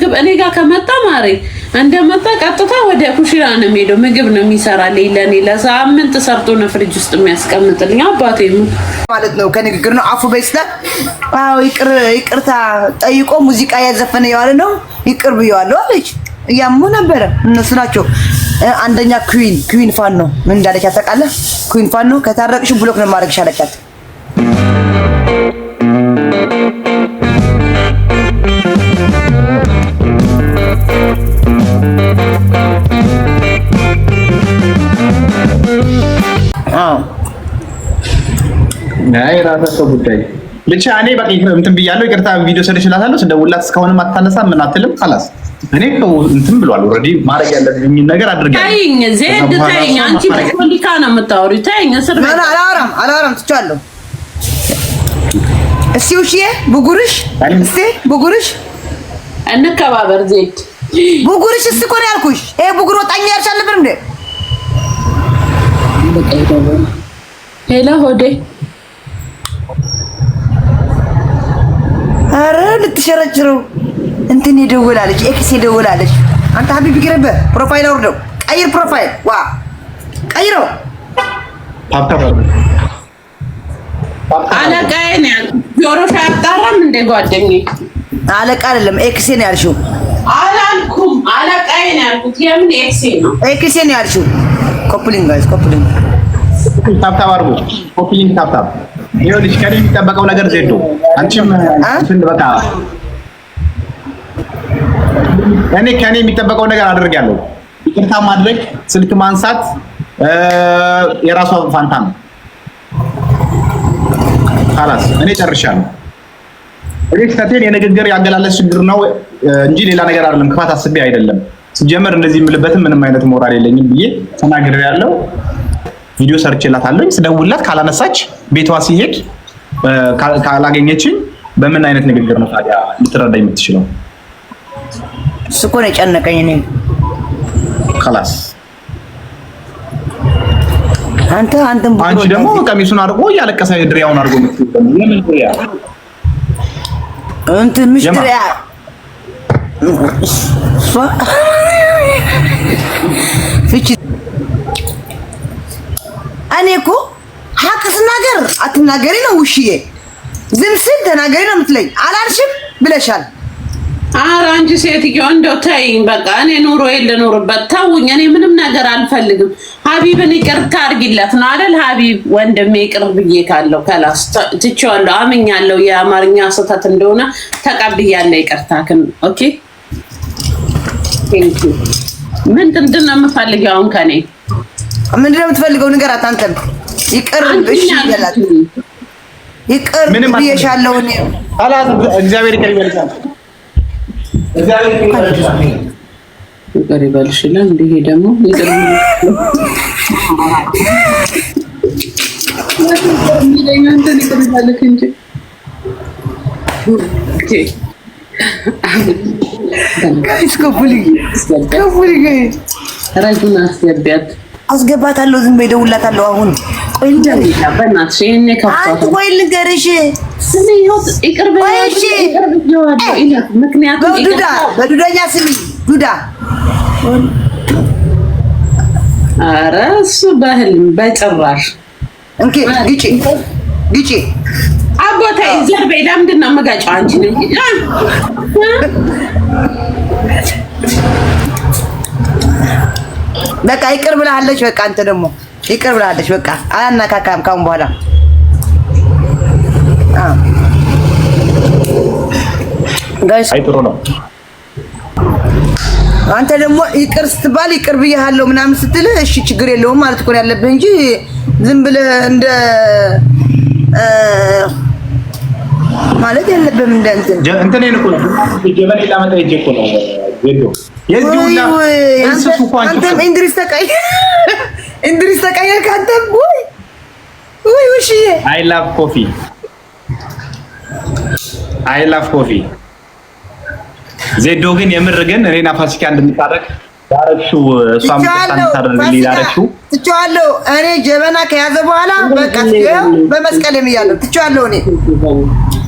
ምግብ እኔ ጋር ከመጣ ማሬ እንደመጣ ቀጥታ ወደ ኩሽና ነው የሚሄደው። ምግብ ነው የሚሰራልኝ ለኔ ለሳምንት ሰርቶ ነው ፍሪጅ ውስጥ የሚያስቀምጥልኝ አባቴ ማለት ነው። ከንግግር ነው አፉ በይስላል። አዎ ይቅርታ ጠይቆ ሙዚቃ ያዘፈነ ያለ ነው ይቅር ብየዋለሁ አለች። እያሙ ነበረ እነሱ ናቸው። አንደኛ ኩዊን ፋን ነው ምን እንዳለች ታውቃለህ? ኩዊን ፋን ነው ከታረቅሽ ብሎክ ነው ማድረግሽ አለቻት። ናይ ራሳቸው ጉዳይ ብቻ እኔ በቃ እንትን ብያለሁ። ይቅርታ ቪዲዮ ሰርችላታለሁ። ስደውላት እስካሁንም አታነሳ ምን አትልም። خلاص እኔ እንትን ብሏል። ኦሬዲ ማድረግ ያለብኝ ነገር አድርጋለሁ። ታይኝ ዜድ ታይኝ አንቺ ፖለቲካ ነው የምታወሪው። ታይኝ እስር ቤት አላወራም ትቻለሁ። እስቲ ውሽዬ ቡጉርሽ እንከባበር ዜድ ቡጉርሽ እስቲ እኮ ነው ያልኩሽ። ይሄ ቡጉር ወጣኝ ያልሽ አልነበረም እንዴ? ሄሎ ሆዴ አረ ልትሸረጭረው እንትን ይደውላለች ኤክስ ይደውላለች። አንተ ሀቢብ ይገረበ ፕሮፋይል አውርደው ቀይር ፕሮፋይል ዋ ቀይረው አለቃዬ ነው ያልኩት። ጆሮሽ አያጣራም እንደ ጓደኛዬ አለቃ አይደለም ኤክስ ነው ያልሽው። አላልኩም አለቃዬ ነው ያልኩት። የምን ኤክስ ነው? ኤክስ ነው ያልሽው። ኮፕሊንግ ጋይስ ኮፕሊንግ ታፕታፕ አድርጉ። ኮፕሊንግ ታፕታፕ ይኸውልሽ ከኔ የሚጠበቀው ነገር ዜዶ አንቺም እንትን በቃ ከኔ የሚጠበቀው ነገር አድርጋለሁ። ይቅርታ ማድረግ፣ ስልክ ማንሳት የራሷ ፋንታ ነው። خلاص እኔ ጨርሻለሁ። ሪስታቴን የንግግር ያገላለጽ ችግር ነው እንጂ ሌላ ነገር አይደለም። ክፋት አስቤ አይደለም። ሲጀመር እንደዚህ የምልበትም ምንም አይነት ሞራል የለኝም ብዬ ተናግሬያለሁ። ቪዲዮ ሰርችላታለሁ። ስደውልላት ካላነሳች ቤቷ ሲሄድ ካላገኘችኝ በምን አይነት ንግግር ነው ታዲያ ልትረዳኝ የምትችለው? እኮ ነው የጨነቀኝ እኔ خلاص አንተም አንቺ ደግሞ ቀሚሱን አድርጎ ያለቀሰ ድሪያውን አድርጎ የምትይው ለምን ድሪያ እንትን ምሽ ድሪያ ፍቺ እኔ እኮ ሀቅ ስናገር አትናገሪ ነው ውሽዬ። ዝም ስል ተናገሪ ነው የምትለኝ። አላልሽም ብለሻል። ኧረ አንቺ ሴትዮ እንደው ተይኝ በቃ። እኔ ኑሮዬን ልኖርበት ተውኝ። እኔ ምንም ነገር አልፈልግም። ሀቢብን ይቅርታ አድርጊለት ነው አይደል? ሀቢብ ወንድሜ ይቅር ብዬ ካለው ከላስ ትቼዋለሁ፣ አምኛለሁ። የአማርኛ ስህተት እንደሆነ ተቀብያለሁ ይቅርታክን። ኦኬ ቴንክ ዩ። ምንድን ነው የምፈልገው አሁን ከኔ? ምንድን ነው የምትፈልገው? ንገራት። አንተም ይቅር እሺ ይላል። ይቅር ብዬሻለሁ እኔ አላዝ እግዚአብሔር ይቅር ይበልሻል። እግዚአብሔር ይቅር ይበልሽላል። እንዴ ደግሞ ይቅር ይበልሽ እንጂ ኦኬ ጋይስ ኮፍሊ ረጁን አስገቢያት። አስገባታለሁ። ዝም በይ እደውልላታለሁ አሁን። ቆይ ልንገርሽ በእናትሽ ይሄኔ ከፍቷት ቆይ ልንገርሽ ስሚ ይሁት ይቅር በይሽ ይቅር ብየዋለሁ ይላል። ምክንያቱም በዱዳኛ ስሚ ዱዳ ኧረ እሱ በህልም በጭራሽ እንኪ ግጪ አቦታ ይዘር በይ። ለምንድን ነው የምጋጨው አንቺ ነኝ? በቃ ይቅር ብላለች። በቃ አንተ ደግሞ ይቅር ብላለች። በቃ አላናካካም ካሁን በኋላ ጋይስ አይ ጥሩ ነው። አንተ ደግሞ ይቅር ስትባል ይቅር ብያለሁ ምናምን ስትል እሺ ችግር የለውም ማለት እኮ ያለብህ እንጂ ዝም ብለህ እንደ ማለት ያለብህ እንደ እንትን እኮ ነው ጀበኔ ላመጣ ሂጅ እኮ ነው ዜዶ የዚሁና እንስሱ ኳንቺ አንተም እንድሪስ ተቀየር ካንተም ወይ ውሺ አይ ላቭ ኮፊ ዜዶ ግን የምር ግን እኔና ፋሲካ እንድንታረቅ ዳረክሽው እሷም ታደርግልኝ ዳረክሽው ትቻለሁ። እኔ ጀበና ከያዘ በኋላ በቃ በመስቀል የሚያለው ትቻለሁ። እኔ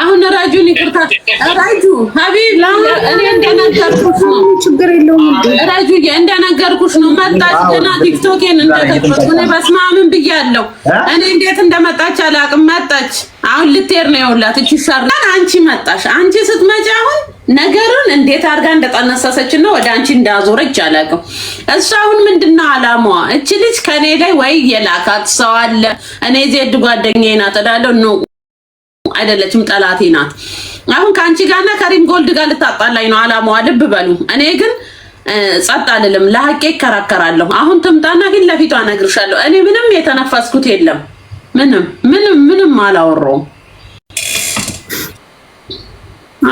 አሁን ራጁን ይቅርታ ራጁ ሀቢብ እኔ እንደነገርኩሽ ነው ችግር የለውም ራጁ እንደነገርኩሽ ነው መጣች ገና ቲክቶኬን እንደከፈትኩ እኔ በስመ አብ ብያለሁ እኔ እንዴት እንደመጣች አላውቅም መጣች አሁን ልትሄድ ነው ያውላት እቺ ሻር አንቺ መጣሽ አንቺ ስትመጪ አሁን ነገሩን እንዴት አድርጋ እንደጠነሰሰች ነው ወደ አንቺ እንዳዞረች አላውቅም እሷ አሁን ምንድነው አላማዋ እቺ ልጅ ከኔ ላይ ወይ የላካት ሰው አለ እኔ ዜድ ጓደኛዬ ናት እላለሁ ነው አይደለችም ጠላቴ ናት አሁን ካንቺ ጋርና ከሪም ጎልድ ጋር ልታጣላኝ ነው አላማዋ ልብ በሉ እኔ ግን ጸጥ አልልም ለሐቄ እከራከራለሁ አሁን ትምጣና ፊት ለፊቷ እነግርሻለሁ እኔ ምንም የተነፈስኩት የለም ምንም አላወራውም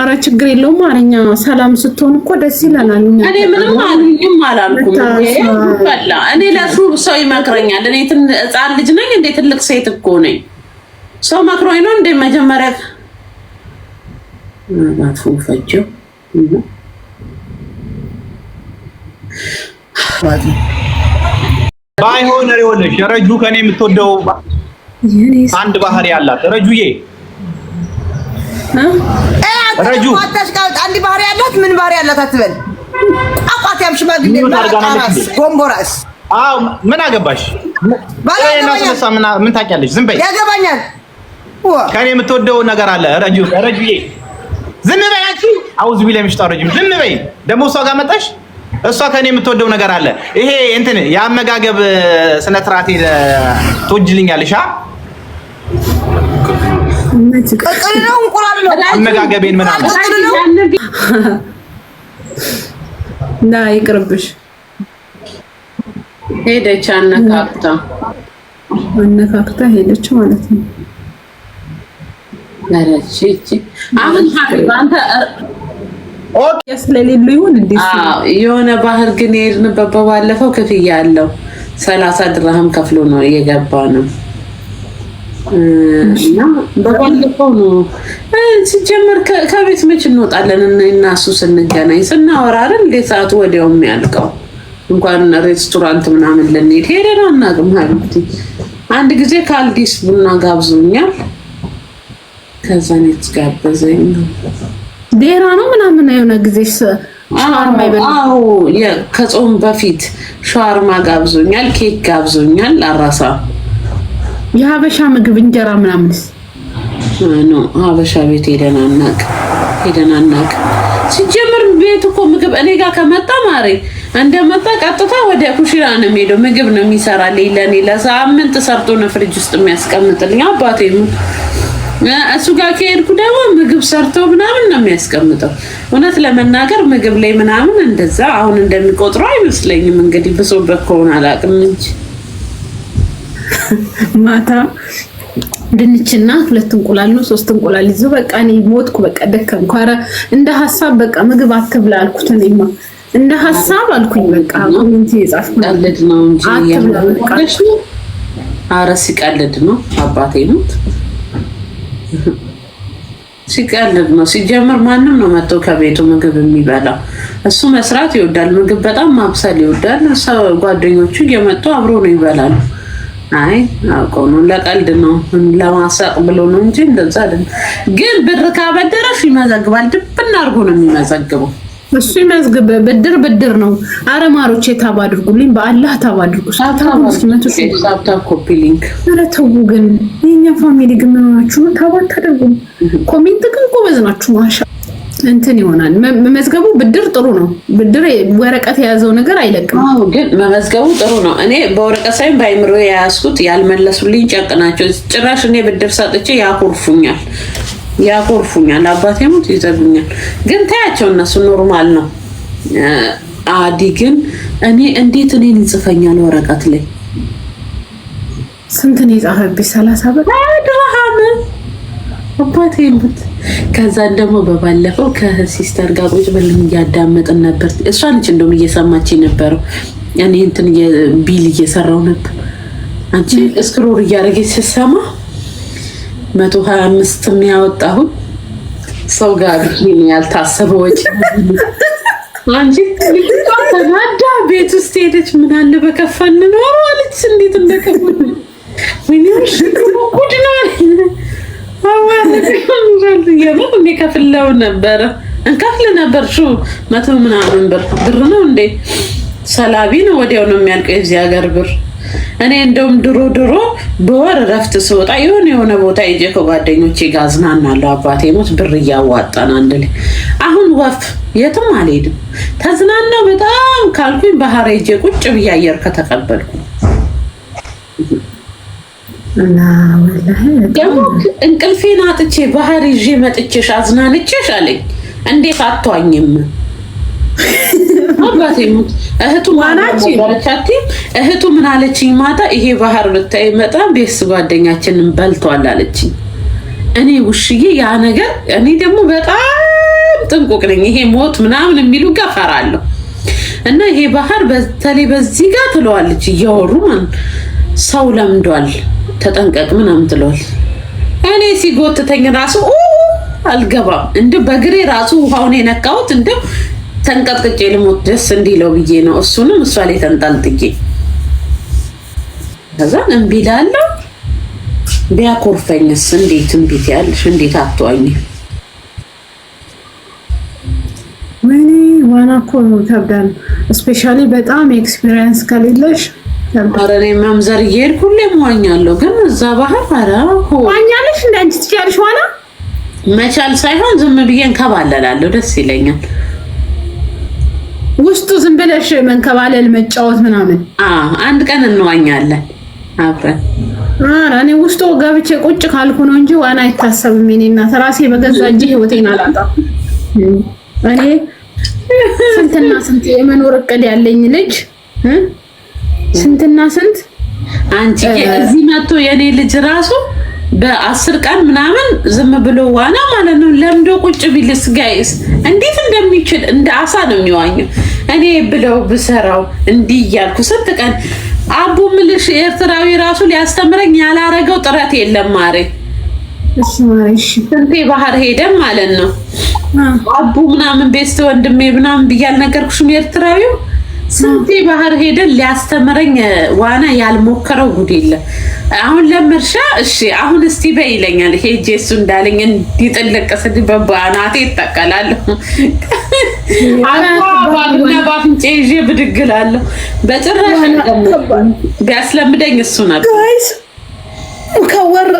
አረ ችግር የለውም አረኛ ሰላም ስትሆን እኮ ደስ ይላል እኔ ምንም አላልኩም እኔ ለሱ ሰው ይመክረኛል እኔ ህፃን ልጅ ነኝ እንዴ ትልቅ ሴት እኮ ነኝ ሰው መክሮኝ ነው እንደ መጀመሪያ ማባቱ ፈጀው ባይሆን ነው ረጁ ከኔ የምትወደው አንድ ባህሪ ያላት ረጁዬ ረጁ አንድ ባህሪ ያላት ምን ባህሪ ያላት አትበል አቋት ያምሽማግሌ ጎምቦራስ አው ምን አገባሽ ምን ታውቂያለሽ ዝም በይ ያገባኛል ከኔ የምትወደው ነገር አለ ረጁዬ ዝም በይ አንቺ አውዝ ቢለኝ ምሽጣረጅም ዝም በይ ደሞ እሷ ጋር መጣሽ እሷ ከኔ የምትወደው ነገር አለ ይሄ እንትን ያመጋገብ ስነ ስርዓት ትወጅልኛለሽ ቀጥል ነው እንቁላል ነው አመጋገቤን ምን አለ ና ይቅርብሽ ሄደች አነካክታ ሄደች ማለት ነው ለረቺ አሁን አንተ ኦኬ ስለሌሉ ይሁን እንዴ የሆነ ባህር ግን የሄድንበት ባለፈው ክፍያ ያለው 30 ድርሃም ከፍሎ ነው የገባ ነው እና በባለፈው ነው ሲጀመር ከቤት መች እንወጣለን እና እሱ ስንገናኝ ስናወራ አይደል እንዴ ሰዓቱ ወዲያው የሚያልቀው እንኳን ሬስቶራንት ምናምን ልንሄድ ሄደን አናውቅም ሀቢብቲ አንድ ጊዜ ካልዲስ ቡና ጋብዞኛል ከዛ ነው ተጋበዘኝ ዴራ ነው ምናምን የሆነ ጊዜ ሻርማ ይበላው ከጾም በፊት ሻርማ ጋብዞኛል ኬክ ጋብዞኛል አራሳ የሀበሻ ምግብ እንጀራ ምናምንስ ነው ሀበሻ ቤት ሄደን አናውቅ ሲጀምር ቤት እኮ ምግብ እኔ ጋር ከመጣ ማሬ እንደመጣ ቀጥታ ወደ ኩሽና ነው የሚሄደው ምግብ ነው የሚሰራልኝ ለኔ ለሳምንት ሰርቶ ነው ፍሪጅ ውስጥ የሚያስቀምጥልኝ አባቴ እሱ ጋር ከሄድኩ ደግሞ ምግብ ሰርተው ምናምን ነው የሚያስቀምጠው እውነት ለመናገር ምግብ ላይ ምናምን እንደዛ አሁን እንደሚቆጥረው አይመስለኝም እንግዲህ ብሶበት ከሆነ አላውቅም እንጂ ማታ ድንችና 2 እንቁላል ነው 3 እንቁላል ይዞ በቃ እኔ ሞትኩ በቃ ደከምኩ ኧረ እንደ ሐሳብ በቃ ምግብ አትብላ አልኩት እኔማ እንደ ሐሳብ አልኩኝ በቃ ኮሜንት የጻፍኩ ቀልድ ነው እንጂ ያለሽ ኧረ ሲቀልድ ነው አባቴ ነው ሲቀልድ ነው ሲጀምር ማንም ነው መጥቶ ከቤቱ ምግብ የሚበላው እሱ መስራት ይወዳል ምግብ በጣም ማብሰል ይወዳል ሰው ጓደኞቹ እየመጡ አብሮ ነው ይበላሉ አይ አውቀው ነው ለቀልድ ነው ለማሳቅ ብሎ ነው እንጂ እንደዛ አይደለም ግን ብር ካበደረሽ ይመዘግባል ድብና አድርጎ ነው የሚመዘግበው እሱ ይመዝግብ ብድር ነው አረማሮቼ ታባድርጉልኝ በአላህ ታባድርጉ ሳብታ ኮፒ ሊንክ አረተው ግን የኛ ፋሚሊ ግን ምን ሆናችሁ ታባታ ታደርጉ ኮሜንት ግን ጎበዝ ናችሁ ማሻ እንትን ይሆናል መመዝገቡ ብድር ጥሩ ነው ብድር ወረቀት የያዘው ነገር አይለቅም አዎ ግን መመዝገቡ ጥሩ ነው እኔ በወረቀት ሳይም ባይምሮ ያያስኩት ያልመለሱልኝ ጨቅናቸው ጭራሽ እኔ ብድር ሰጥቼ ያኮርፉኛል አባቴ ሞት ይዘጉኛል ግን ታያቸው እነሱ ኖርማል ነው አዲ ግን እኔ እንዴት እኔን ይጽፈኛል ወረቀት ላይ ስንት ነው የጻፈብኝ 30 ብር ድርሃም አባቴ ሞት ከዛ ደግሞ በባለፈው ከሲስተር ጋር ቁጭ ብለን እያዳመጥን ነበር እሷ ነች እንደውም እየሰማችኝ ነበር እኔ እንትን ቢል እየሰራው ነበር አንቺ ስክሮል እያደረገች ስትሰማ 125 የሚያወጣው ሰው ጋር ይሄን ያልታሰበ ወጪ አንቺ ተናዳ ቤት ውስጥ ሄደች ምን አለ በከፈን ነው አለች እንዴት እንደከፈን ወይኔ ጉድ ነው ከፍለው ነበር እንከፍል ነበር። ሹ 100 ምናምን ብር ነው እንዴ? ሰላቢ ነው፣ ወዲያው ነው የሚያልቀው የዚህ ሀገር ብር። እኔ እንደውም ድሮ በወር እረፍት ስወጣ የሆነ ቦታ ሄጄ ከጓደኞቼ ጋር አዝናናለሁ። አባቴ ሞት ብር እያዋጣን አንድ ላይ። አሁን ወፍ የትም አልሄድም። ተዝናናው በጣም ካልኩኝ ባህር ሄጄ ቁጭ ብዬ አየር ከተቀበልኩ እና ወላሂ ደግሞ እንቅልፌን አጥቼ ባህር ይዤ መጥቼሽ አዝናንቼሽ አለኝ። እንዴት አቷኝም አባቴ ሞት እህቱ ምን አለችኝ ማታ? ይሄ ባህር ብታይ መጣ ቤስ ጓደኛችንን በልቷል አለችኝ። እኔ ውሽዬ ያ ነገር እኔ ደግሞ በጣም ጥንቁቅ ነኝ። ይሄ ሞት ምናምን የሚሉ ጋር እፈራለሁ። እና ይሄ ባህር በተለይ በዚህ ጋር ትለዋለች እያወሩ ሰው ለምዷል ተጠንቀቅ ምናምን ትለዋል። እኔ ሲጎትተኝ ራሱ አልገባም። እንደው በግሬ ራሱ ውሃውን የነካሁት እንደው ተንቀጥቅጬ ልሞት ደስ እንዲለው ብዬ ነው። እሱንም እሷ ላይ ተንጠልጥቄ ከዛ እምቢ እላለሁ። ቢያኮርፈኝስ እንዴት እምቢ ትያለሽ? እንዴት አትዋኝ? ወይኔ ዋና እኮ ከብዳል። ስፔሻሊ በጣም ኤክስፒሪየንስ ከሌለሽ ኧረ እኔ መምዘር እየሄድኩ ሁሌም ዋኛለሁ፣ ግን እዛ ባህር ኧረ ዋኛለሽ እንደ አንቺ ትችያለሽ ዋና? መቻል ሳይሆን ዝም ብዬ እንከባለላለሁ፣ ደስ ይለኛል። ውስጡ ዝም ብለሽ መንከባለል መጫወት ምናምን። አንድ ቀን እንዋኛለን አብረን። ኧረ እኔ ውስጡ ገብቼ ቁጭ ካልኩ ነው እንጂ ዋና አይታሰብም። የእኔ እናት ራሴ በገዛ እጄ ህይወቴን አላጣም። እኔ ስንትና ስንት የመኖር እቅድ ያለኝ ልጅ ስንትና ስንት አንቺ እዚህ መጥቶ የኔ ልጅ ራሱ በ10 ቀን ምናምን ዝም ብሎ ዋና ማለት ነው ለምዶ ቁጭ ቢልስ ጋይስ እንዴት እንደሚችል እንደ አሳ ነው የሚዋኘው። እኔ ብለው ብሰራው እንዲህ እያልኩ ስንት ቀን አቡ ምልሽ ኤርትራዊ ራሱ ሊያስተምረኝ ያላረገው ጥረት የለም ማሬ። እሺ ማሬ እሺ ስንቴ ባህር ሄደን ማለት ነው አቡ ምናምን ቤስት ወንድሜ ምናምን ብያል ነገርኩሽም ኤርትራዊው ስንቴ ባህር ሄደን ሊያስተምረኝ ዋና ያልሞከረው ጉድ የለም። አሁን ለምርሻ እሺ አሁን እስቲ በይ ይለኛል። ሄጄ እሱ እንዳለኝ እንዲጥልቅስ በባናቴ ይተከላለሁ። አባባና ባፍንጬ ይዤ ብድግ እላለሁ። በጭራሽ ቢያስለምደኝ እሱ ነበር። ጋይስ ሙከወር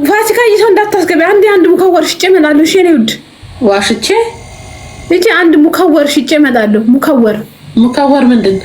ፋሲካ ይሰው እንዳታስገቢ። አንድ ሙከወር ሽጬ እመጣለሁ። እሺ እኔ ውድ ዋሽቼ አንድ ሙከወር ሽጬ እመጣለሁ። ሙከወር ምንድን